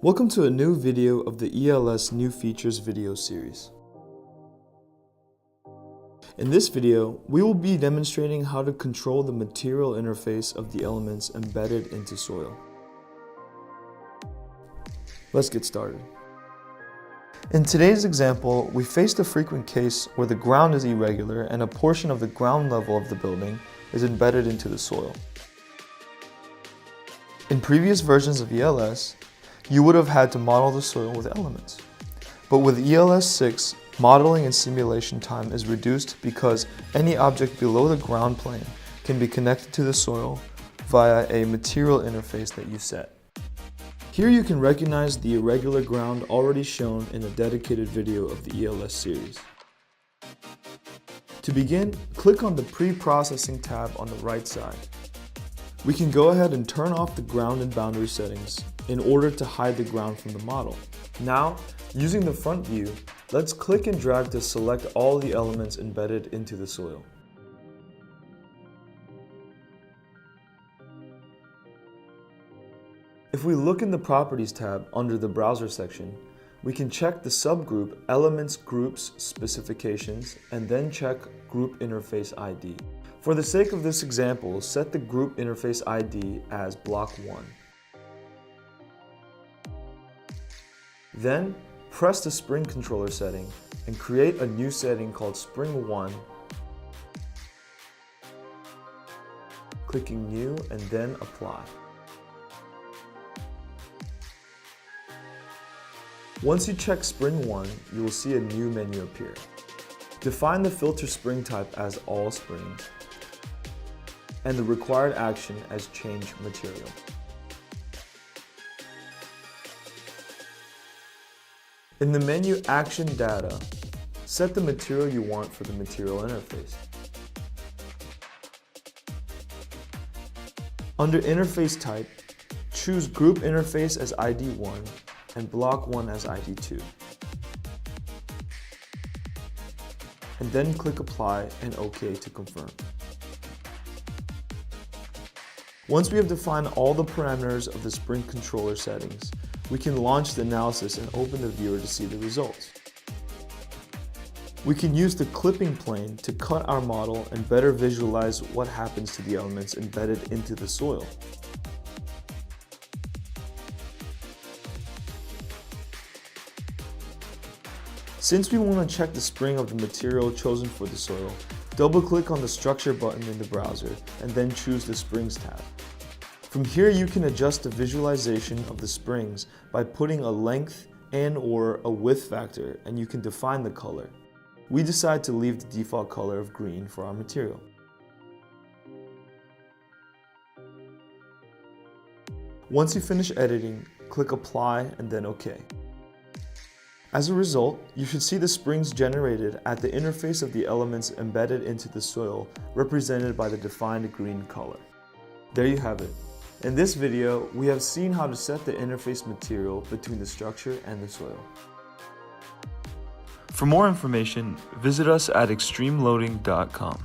Welcome to a new video of the ELS New Features video series. In this video, we will be demonstrating how to control the material interface of the elements embedded into soil. Let's get started. In today's example, we faced a frequent case where the ground is irregular and a portion of the ground level of the building is embedded into the soil. In previous versions of ELS, you would have had to model the soil with elements. But with ELS 6, modeling and simulation time is reduced because any object below the ground plane can be connected to the soil via a material interface that you set. Here you can recognize the irregular ground already shown in a dedicated video of the ELS series. To begin, click on the Pre-Processing tab on the right side. We can go ahead and turn off the ground and boundary settings in order to hide the ground from the model. Now, using the front view, let's click and drag to select all the elements embedded into the soil. If we look in the Properties tab under the Browser section, we can check the subgroup Elements Groups Specifications and then check Group Interface ID. For the sake of this example, set the Group Interface ID as Block 1. Then, press the Spring Controller setting and create a new setting called Spring 1, clicking New and then Apply. Once you check Spring 1, you will see a new menu appear. Define the filter spring type as All Springs and the required action as Change Material. In the menu Action Data, set the material you want for the material interface. Under Interface Type, choose Group Interface as ID 1 and Block 1 as ID 2. And then click Apply and OK to confirm. Once we have defined all the parameters of the Spring Controller settings, we can launch the analysis and open the viewer to see the results. We can use the clipping plane to cut our model and better visualize what happens to the elements embedded into the soil. Since we want to check the spring of the material chosen for the soil, double-click on the Structure button in the browser and then choose the Springs tab. From here you can adjust the visualization of the springs by putting a length and/or a width factor, and you can define the color. We decide to leave the default color of green for our material. Once you finish editing, click Apply and then OK. As a result, you should see the springs generated at the interface of the elements embedded into the soil represented by the defined green color. There you have it. In this video, we have seen how to set the interface material between the structure and the soil. For more information, visit us at extremeloading.com.